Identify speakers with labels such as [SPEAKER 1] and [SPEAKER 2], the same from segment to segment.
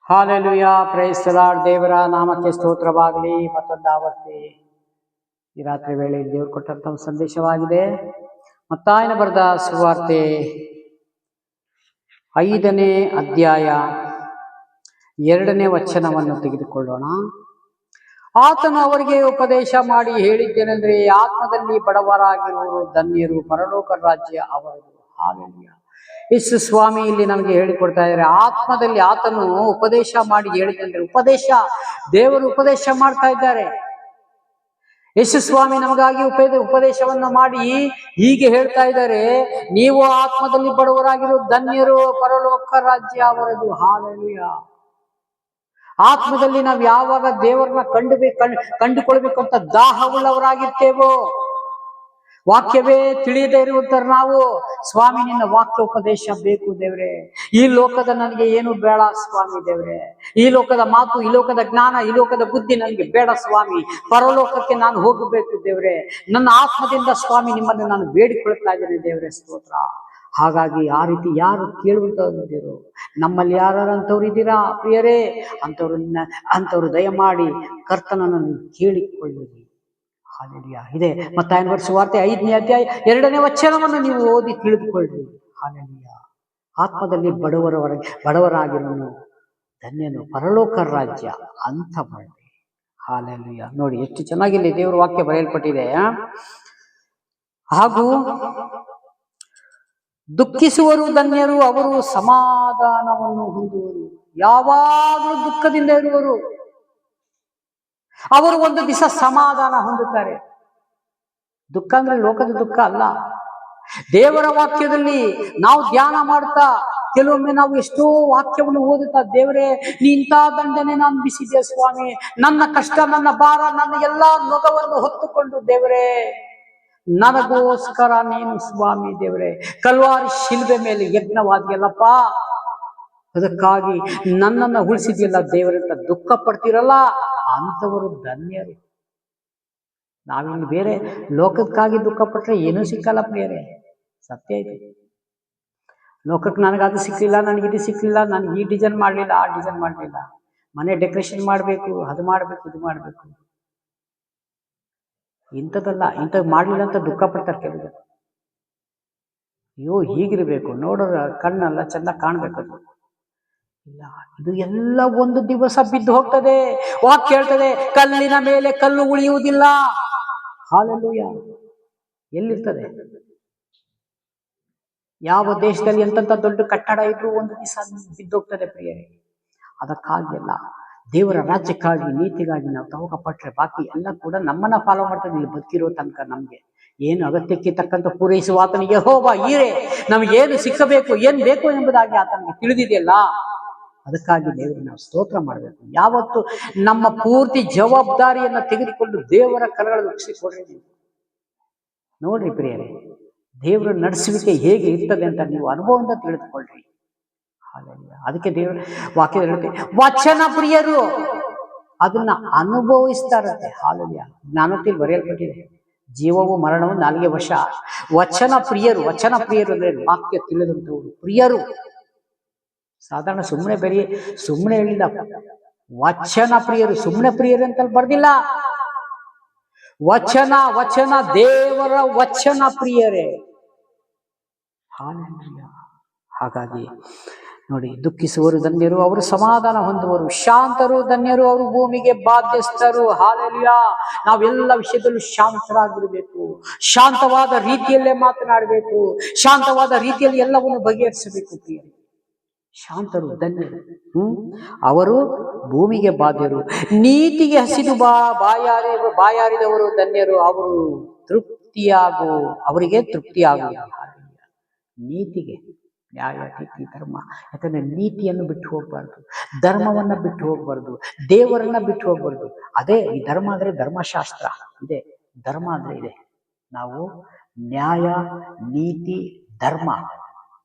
[SPEAKER 1] Hallelujah, price the lord. ದೇವರ ನಾಮಕ್ಕೆ ಸ್ತೋತ್ರವಾಗಲಿ. ಮತ್ತೊಂದು ಆವರ್ತಿ ಈ ರಾತ್ರಿ ವೇಳೆಯಲ್ಲಿ ದೇವರು ಕೊಟ್ಟಂತ ಒಂದು ಸಂದೇಶವಾಗಿದೆ. ಮತ್ತಾಯನ ಬರೆದ ಸುವಾರ್ತೆ 5ನೇ ಅಧ್ಯಾಯ 2ನೇ ವಚನವನ್ನು ತೆಗೆದುಕೊಳ್ಳೋಣ. ಆತನು ಅವರಿಗೆ ಉಪದೇಶ ಮಾಡಿ ಹೇಳಿದ್ದೇನೆಂದ್ರೆ, ಆತ್ಮದಲ್ಲಿ ಬಡವರಾಗಿರುವರು ಧನ್ಯರು, ಪರಲೋಕ ರಾಜ್ಯ ಅವರದು. ಹಾಲೆಲೂಯಾ. ಯೇಸು ಸ್ವಾಮಿ ಇಲ್ಲಿ ನಮಗೆ ಹೇಳಿಕೊಡ್ತಾ ಇದ್ದಾರೆ. ಆತ್ಮದಲ್ಲಿ ಆತನು ಉಪದೇಶ ಮಾಡಿ ಹೇಳಿದಂದ್ರೆ, ದೇವರು ಉಪದೇಶ ಮಾಡ್ತಾ ಇದ್ದಾರೆ. ಯೇಸು ಸ್ವಾಮಿ ನಮಗಾಗಿ ಉಪದೇಶವನ್ನು ಮಾಡಿ ಹೀಗೆ ಹೇಳ್ತಾ ಇದ್ದಾರೆ, ನೀವು ಆತ್ಮದಲ್ಲಿ ಬಡವರಾಗಿರೋ ಧನ್ಯರು, ಪರಲೋಕ ರಾಜ್ಯ ಅವರದು. ಹಾಲೆಲೂಯಾ. ಆತ್ಮದಲ್ಲಿ ನಾವು ಯಾವಾಗ ದೇವರನ್ನ ಕಂಡುಕೊಳ್ಬೇಕಂತ ದಾಹವುಳ್ಳವರಾಗಿರ್ತೇವೋ, ವಾಕ್ಯವೇ ತಿಳಿಯದೇ ಇರುವಂತರ ನಾವು, ಸ್ವಾಮಿ ನಿನ್ನ ವಾಕ್ಯ ಉಪದೇಶ ಬೇಕು ದೇವ್ರೆ. ಈ ಲೋಕದ ನನಗೆ ಏನು ಬೇಡ ಸ್ವಾಮಿ ದೇವ್ರೆ. ಈ ಲೋಕದ ಮಾತು, ಈ ಲೋಕದ ಜ್ಞಾನ, ಈ ಲೋಕದ ಬುದ್ಧಿ ನನಗೆ ಬೇಡ ಸ್ವಾಮಿ. ಪರಲೋಕಕ್ಕೆ ನಾನು ಹೋಗಬೇಕು ದೇವ್ರೆ. ನನ್ನ ಆತ್ಮದಿಂದ ಸ್ವಾಮಿ ನಿಮ್ಮನ್ನು ನಾನು ಬೇಡಿಕೊಳ್ತಾ ಇದ್ದೇನೆ ದೇವ್ರೆ. ಸ್ತೋತ್ರ. ಹಾಗಾಗಿ ಆ ರೀತಿ ಯಾರು ಕೇಳುವಂತವ್ರು ನಮ್ಮಲ್ಲಿ ಯಾರಂತವ್ರು ಇದ್ದೀರಾ ಪ್ರಿಯರೇ? ಅಂಥವ್ರು ದಯಮಾಡಿ ಕರ್ತನನ್ನು ಕೇಳಿಕೊಳ್ಳಿರಿ. ಹಾಲೆಲೂಯಾ. ಇದೆ ಮತ್ತಾಯನ ಬರೆದ ಸುವಾರ್ತೆ 5ನೇ ಅಧ್ಯಾಯ 2ನೇ ವಚನವನ್ನು ನೀವು ಓದಿ ತಿಳಿದುಕೊಳ್ಳ್ರಿ. ಹಾಲೆಲೂಯಾ. ಆತ್ಮದಲ್ಲಿ ಬಡವರಾಗಿರೋನು ಧನ್ಯನು, ಪರಲೋಕ ರಾಜ್ಯ ಅಂತ ಮಾಡಿ. ಹಾಲೆಲೂಯಾ. ನೋಡಿ ಎಷ್ಟು ಚೆನ್ನಾಗಿಲ್ಲಿ ದೇವರ ವಾಕ್ಯ ಬರೆಯಲ್ಪಟ್ಟಿದೆ. ಹಾಗೂ ದುಃಖಿಸುವರು ಧನ್ಯರು, ಅವರು ಸಮಾಧಾನವನ್ನು ಹೊಂದುವರು. ಯಾವಾಗಲೂ ದುಃಖದಿಂದ ಇರುವರು, ಅವರು ಒಂದು ದಿವಸ ಸಮಾಧಾನ ಹೊಂದುತ್ತಾರೆ. ದುಃಖ ಅಂದ್ರೆ ಲೋಕದ ದುಃಖ ಅಲ್ಲ. ದೇವರ ವಾಕ್ಯದಲ್ಲಿ ನಾವು ಧ್ಯಾನ ಮಾಡ್ತಾ, ಕೆಲವೊಮ್ಮೆ ನಾವು ಎಷ್ಟೋ ವಾಕ್ಯವನ್ನು ಓದುತ್ತಾ, ದೇವರೇ ನೀ ಇಂಥ ದಂಡನೆ ನಾನು ಬಿಸಿದೆ ಸ್ವಾಮಿ, ನನ್ನ ಕಷ್ಟ, ನನ್ನ ಭಾರ, ನನ್ನ ಎಲ್ಲಾ ನೊಗವನ್ನು ಹೊತ್ತುಕೊಂಡು ದೇವರೇ ನನಗೋಸ್ಕರ ನೀನು ಸ್ವಾಮಿ ದೇವರೇ ಕಲ್ವಾರಿ ಶಿಲ್ಬೆ ಮೇಲೆ ಯಜ್ಞವಾದಿಯಲ್ಲಪ್ಪ, ಅದಕ್ಕಾಗಿ ನನ್ನನ್ನು ಉಳಿಸಿದ್ಯಲ್ಲ ದೇವರಂತ ದುಃಖ ಪಡ್ತಿರಲ್ಲ, ಅಂಥವರು ಧನ್ಯರು. ನಾವಿನ್ನು ಬೇರೆ ಲೋಕಕ್ಕಾಗಿ ದುಃಖ ಪಟ್ರೆ ಏನೂ ಸಿಕ್ಕಲ್ಲ ಪ್ರಿಯರೇ. ಸತ್ಯ ಇದೆ. ಲೋಕಕ್ಕೆ ನನಗದು ಸಿಕ್ಲಿಲ್ಲ, ನನಗಿದು ಸಿಕ್ಲಿಲ್ಲ, ನನಗೆ ಈ ಡಿಸೈನ್ ಮಾಡಲಿಲ್ಲ, ಆ ಡಿಸೈನ್ ಮಾಡಲಿಲ್ಲ, ಮನೆ ಡೆಕೋರೇಷನ್ ಮಾಡಬೇಕು, ಅದು ಮಾಡಬೇಕು, ಇದು ಮಾಡಬೇಕು, ಇಂಥದ್ದಲ್ಲ. ಇಂಥದ್ದು ಮಾಡಲಿಲ್ಲ ಅಂತ ದುಃಖ ಪಡ್ತಾರೆ ಕೆಲವು. ಅಯ್ಯೋ ಹೀಗಿರ್ಬೇಕು, ನೋಡೋರ ಕಣ್ಣೆಲ್ಲ ಚೆಂದ ಕಾಣ್ಬೇಕು. ಇಲ್ಲ, ಇದು ಎಲ್ಲ ಒಂದು ದಿವಸ ಬಿದ್ದು ಹೋಗ್ತದೆ. ವಾಕ್ಯ ಹೇಳ್ತದೆ, ಕಲ್ಲಿನ ಮೇಲೆ ಕಲ್ಲು ಉಳಿಯುವುದಿಲ್ಲ. ಹಾಲೆಲೂಯಾ. ಎಲ್ಲಿರ್ತದೆ? ಯಾವ ದೇಶದಲ್ಲಿ ಎಂತ ದೊಡ್ಡ ಕಟ್ಟಡ ಇದ್ರೂ ಒಂದು ದಿವಸ ಬಿದ್ದೋಗ್ತದೆ ಪ್ರಿಯರೇ. ಅದಕ್ಕಾಗಿ ಅಲ್ಲ, ದೇವರ ರಾಜ್ಯಕ್ಕಾಗಿ, ನೀತಿಗಾಗಿ ನಾವು ತವಕ ಪಟ್ರೆ ಬಾಕಿ ಎಲ್ಲ ಕೂಡ ನಮ್ಮನ್ನ ಫಾಲೋ ಮಾಡ್ತದೆ. ಇಲ್ಲಿ ಬದುಕಿರೋ ತನಕ ನಮ್ಗೆ ಏನು ಅಗತ್ಯಕ್ಕೆ ತಕ್ಕಂತ ಪೂರೈಸುವ ಆತನಿಗೆ ಯೆಹೋವ ಈರೆ. ನಮಗೇನು ಸಿಕ್ಕಬೇಕು, ಏನ್ ಬೇಕು ಎಂಬುದಾಗಿ ಆತನಿಗೆ ತಿಳಿದಿದೆಯಲ್ಲ. ಅದಕ್ಕಾಗಿ ದೇವರಿಗೆ ನಾವು ಸ್ತೋತ್ರ ಮಾಡಬೇಕು. ಯಾವತ್ತು ನಮ್ಮ ಪೂರ್ತಿ ಜವಾಬ್ದಾರಿಯನ್ನ ತೆಗೆದುಕೊಂಡು ದೇವರ ಕರಗಳಲ್ಲಿ ಒಪ್ಪಿಸಿಕೊಡ್ರಿ. ನೋಡ್ರಿ ಪ್ರಿಯರೇ, ದೇವರ ನಡೆಸುವಿಕೆ ಹೇಗೆ ಇರ್ತದೆ ಅಂತ ನೀವು ಅನುಭವದಿಂದ ತಿಳಿದುಕೊಳ್ಳ್ರಿ. ಹಾಲೆಲೂಯಾ. ಅದಕ್ಕೆ ದೇವರ ವಾಕ್ಯದಲ್ಲಿ ಹೇಳುತ್ತೆ, ವಚನ ಪ್ರಿಯರು ಅದನ್ನ ಅನುಭವಿಸ್ತಾರಂತೆ. ಹಾಲೆಲೂಯಾ. ಜ್ಞಾನೋಕ್ತಿಯಲ್ಲಿ ಬರೆಯಲ್ಪಟ್ಟಿದೆ, ಜೀವವು ಮರಣವು ನಾಲಿಗೆ ವಶ. ವಚನ ಪ್ರಿಯರು ಅಂದ್ರೆ ವಾಕ್ಯ ತಿಳಿದಂಥವ್ರು ಪ್ರಿಯರು. ಸಾಧಾರಣ ಸುಮ್ಮನೆ ಹೇಳಿಲ್ಲ. ವಚನ ಪ್ರಿಯರು, ಸುಮ್ಮನೆ ಪ್ರಿಯರು ಅಂತ ಬರ್ದಿಲ್ಲ. ವಚನ ದೇವರ ವಚನ ಪ್ರಿಯರೇ. ಹಾಲೆಲೂಯಾ. ಹಾಗಾಗಿ ನೋಡಿ, ದುಃಖಿಸುವರು ಧನ್ಯರು, ಅವರು ಸಮಾಧಾನ ಹೊಂದುವರು. ಶಾಂತರು ಧನ್ಯರು, ಅವರು ಭೂಮಿಗೆ ಬಾಧ್ಯಸ್ಥರು. ಹಾಲೆಲೂಯಾ. ನಾವೆಲ್ಲ ವಿಷಯದಲ್ಲೂ ಶಾಂತರಾಗಿರ್ಬೇಕು, ಶಾಂತವಾದ ರೀತಿಯಲ್ಲೇ ಮಾತನಾಡಬೇಕು, ಶಾಂತವಾದ ರೀತಿಯಲ್ಲಿ ಎಲ್ಲವನ್ನು ಬಗೆಹರಿಸಬೇಕು ಪ್ರಿಯರೇ. ಶಾಂತರು ಧನ್ಯರು, ಅವರು ಭೂಮಿಗೆ ಬಾಧ್ಯರು. ನೀತಿಗೆ ಹಸಿದು ಬಾಯಾರಿದವರು ಧನ್ಯರು, ಅವರು ಅವರಿಗೆ ತೃಪ್ತಿಯಾಗುವ. ನೀತಿಗೆ, ನ್ಯಾಯ, ನೀತಿ, ಧರ್ಮ. ಯಾಕಂದ್ರೆ ನೀತಿಯನ್ನು ಬಿಟ್ಟು ಹೋಗ್ಬಾರ್ದು, ಧರ್ಮವನ್ನ ಬಿಟ್ಟು ಹೋಗ್ಬಾರ್ದು, ದೇವರನ್ನ ಬಿಟ್ಟು ಹೋಗ್ಬಾರ್ದು. ಅದೇ ಈ ಧರ್ಮ ಅಂದ್ರೆ ಧರ್ಮಶಾಸ್ತ್ರ ಇದೆ, ಧರ್ಮ ಅಂದ್ರೆ ಇದೆ. ನಾವು ನ್ಯಾಯ, ನೀತಿ, ಧರ್ಮ,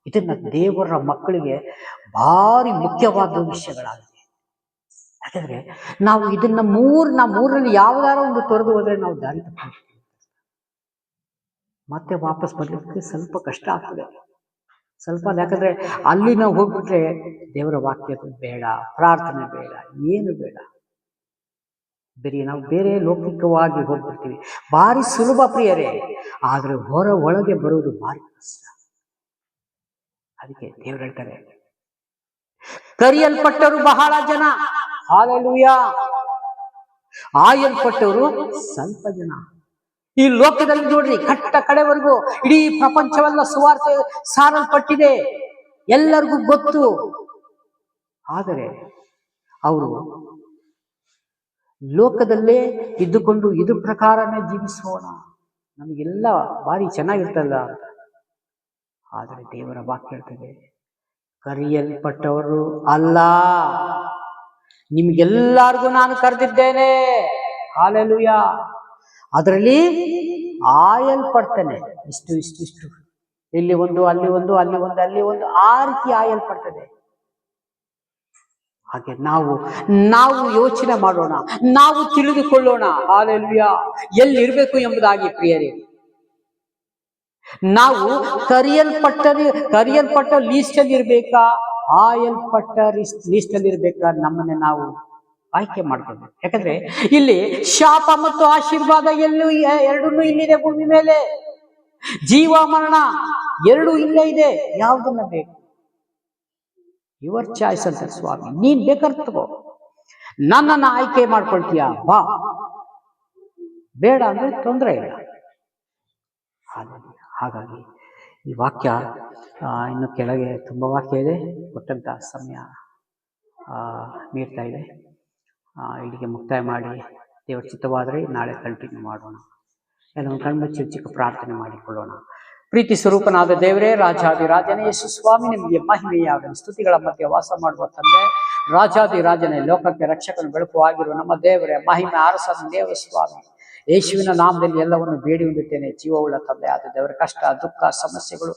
[SPEAKER 1] ಇದನ್ನ ದೇವರ ಮಕ್ಕಳಿಗೆ ಭಾರಿ ಮುಖ್ಯವಾದ ವಿಷಯಗಳಾಗಿದೆ. ಯಾಕಂದ್ರೆ ನಾವು ಇದನ್ನ ಮೂರಲ್ಲಿ ಯಾವ್ದಾರ ಒಂದು ತೊರೆದು ಹೋದ್ರೆ ನಾವು ದಾರಿ ತಪ್ಪಿರ್ತೀವಿ, ಮತ್ತೆ ವಾಪಸ್ ಬರ್ಲಿಕ್ಕೆ ಸ್ವಲ್ಪ ಕಷ್ಟ ಆಗ್ತದೆ. ಸ್ವಲ್ಪ ಯಾಕಂದ್ರೆ ಅಲ್ಲಿ ನಾವು ಹೋಗ್ಬಿಟ್ರೆ ದೇವರ ವಾಕ್ಯದ ಬೇಡ, ಪ್ರಾರ್ಥನೆ ಬೇಡ, ಏನು ಬೇಡ. ಬೇರೆ ನಾವು ಬೇರೆ ಲೌಕಿಕವಾಗಿ ಹೋಗ್ಬಿಡ್ತೀವಿ. ಭಾರಿ ಸುಲಭ ಪ್ರಿಯರೇ, ಆದ್ರೆ ಒಳಗೆ ಬರುವುದು ಭಾರಿ ಕಷ್ಟ. ಅದಕ್ಕೆ ದೇವರು ಹೇಳ್ತಾರೆ, ಕರೆಯಲ್ಪಟ್ಟವರು ಬಹಳ ಜನ, ಹಾಲೆಲೂಯಾ, ಆಯಲ್ಪಟ್ಟವರು ಸ್ವಲ್ಪ ಜನ. ಈ ಲೋಕದಲ್ಲಿ ನೋಡ್ರಿ, ಕಟ್ಟ ಕಡೆವರೆಗೂ ಇಡೀ ಪ್ರಪಂಚವೆಲ್ಲ ಸುವಾರ್ತೆ ಸಾರಲ್ಪಟ್ಟಿದೆ, ಎಲ್ಲರಿಗೂ ಗೊತ್ತು. ಆದರೆ ಅವರು ಲೋಕದಲ್ಲೇ ಇದ್ದುಕೊಂಡು ಇದ್ರ ಪ್ರಕಾರನೇ ಜೀವಿಸೋಣ, ನಮಗೆಲ್ಲ ಭಾರಿ ಚೆನ್ನಾಗಿರ್ತಲ್ಲ ಅಂತ. ಆದರೆ ದೇವರ ವಾಕ್ಯ ಹೇಳ್ತದೆ, ಕರೆಯಲ್ಪಟ್ಟವರು ಅಲ್ಲ, ನಿಮ್ಗೆಲ್ಲರಿಗೂ ನಾನು ಕರೆದಿದ್ದೇನೆ. ಹಾಲೆಲೂಯಾ. ಅದರಲ್ಲಿ ಆಯಲ್ಪಡ್ತೇನೆ, ಇಷ್ಟು ಇಲ್ಲಿ ಒಂದು, ಅಲ್ಲಿ ಒಂದು, ಅಲ್ಲಿ ಒಂದು, ಅಲ್ಲಿ ಒಂದು, ಆ ರೀತಿ ಆಯಲ್ಪಡ್ತದೆ. ಹಾಗೆ ನಾವು ಯೋಚನೆ ಮಾಡೋಣ, ನಾವು ತಿಳಿದುಕೊಳ್ಳೋಣ. ಹಾಲೆಲೂಯಾ. ಎಲ್ಲಿರ್ಬೇಕು ಎಂಬುದಾಗಿ ಪ್ರಿಯರೇ, ನಾವು ಕರೆಯಲ್ಪಟ್ಟ ಲೀಸ್ಟ್ ಅಲ್ಲಿ ಇರ್ಬೇಕಾ, ಆಯಲ್ಪಟ್ಟ ಲೀಸ್ಟ್ ಅಲ್ಲಿ ಇರ್ಬೇಕಾ, ನಮ್ಮನ್ನೇ ನಾವು ಆಯ್ಕೆ ಮಾಡ್ಕೊಳ್ಬೇಕು. ಯಾಕಂದ್ರೆ ಇಲ್ಲಿ ಶಾಪ ಮತ್ತು ಆಶೀರ್ವಾದ ಎರಡನ್ನೂ ಇಲ್ಲಿದೆ ಭೂಮಿ ಮೇಲೆ. ಜೀವ ಮರಣ ಎರಡು ಇಲ್ಲೇ ಇದೆ. ಯಾವುದನ್ನ ಬೇಕು? ಯುವರ್ ಚಾಯ್ಸ್ ಅಂತ ಸ್ವಾಮಿ, ನೀನ್ ಬೇಕಾದ್ರೆ ತಗೋ, ನನ್ನನ್ನ ಆಯ್ಕೆ ಮಾಡ್ಕೊಳ್ತೀಯ ಬಾ, ಬೇಡ ಅಂದ್ರೆ ತೊಂದರೆ ಇಲ್ಲ. ಹಾಗಾಗಿ ಈ ವಾಕ್ಯ ಇನ್ನು ಕೆಳಗೆ ತುಂಬಾ ವಾಕ್ಯ ಇದೆ, ಕೊಟ್ಟಂತ ಸಮಯ ಮೀರ್ತಾ ಇದೆ. ಇಲ್ಲಿಗೆ ಮುಕ್ತಾಯ ಮಾಡಿ, ದೇವರ ಚಿತ್ತವಾದರೆ ನಾಳೆ ಕಂಟಿನ್ಯೂ ಮಾಡೋಣ. ಎಲ್ಲವನ್ನು ಕಣ್ಮುಚ್ಚಿ ಚಿಕ್ಕ ಪ್ರಾರ್ಥನೆ ಮಾಡಿಕೊಳ್ಳೋಣ. ಪ್ರೀತಿ ಸ್ವರೂಪನಾದ ದೇವರೇ, ರಾಜಾದಿರಾಜನೇ ಯೇಸು ಸ್ವಾಮಿ, ನಿಮಗೆ ಮಹಿಮೆಯಾಗಲಿ. ಸ್ತುತಿಗಳ ಮಧ್ಯೆ ವಾಸ ಮಾಡುವ ತಂದೆ, ರಾಜಾದಿರಾಜನೇ, ಲೋಕಕ್ಕೆ ರಕ್ಷಕನ ಬೆಳಕು ಆಗಿರುವ ನಮ್ಮ ದೇವರೇ, ಮಹಿಮೆ ಆರಸನ ದೇವ ಸ್ವಾಮಿ, ಯೇಸುವಿನ ನಾಮದಲ್ಲಿ ಎಲ್ಲವನ್ನು ಬೇಡಿ ಹೊಂದುತ್ತೇನೆ. ಜೀವವುಳ್ಳ ತಂದೆ ಆದ ದೇವರ, ಕಷ್ಟ ದುಃಖ ಸಮಸ್ಯೆಗಳು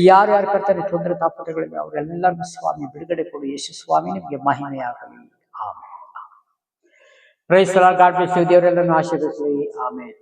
[SPEAKER 1] ಯಾರ್ಯಾರು ಕರ್ತಾರೆ, ತೊಂದರೆ ತಾಪತ್ರಗಳಿವೆ, ಅವರೆಲ್ಲರಿಗೂ ಸ್ವಾಮಿ ಬಿಡುಗಡೆ ಕೊಡು. ಯೇಸು ಸ್ವಾಮಿ, ನಿಮಗೆ ಮಹಿಮೆಯಾಗಲಿ. ಆಮೇಲೆ praise the lord. God bless you. ದೇವರೆಲ್ಲರನ್ನು ಆಶೀರ್ವದಿಸಲಿ. ಆಮೇಲೆ.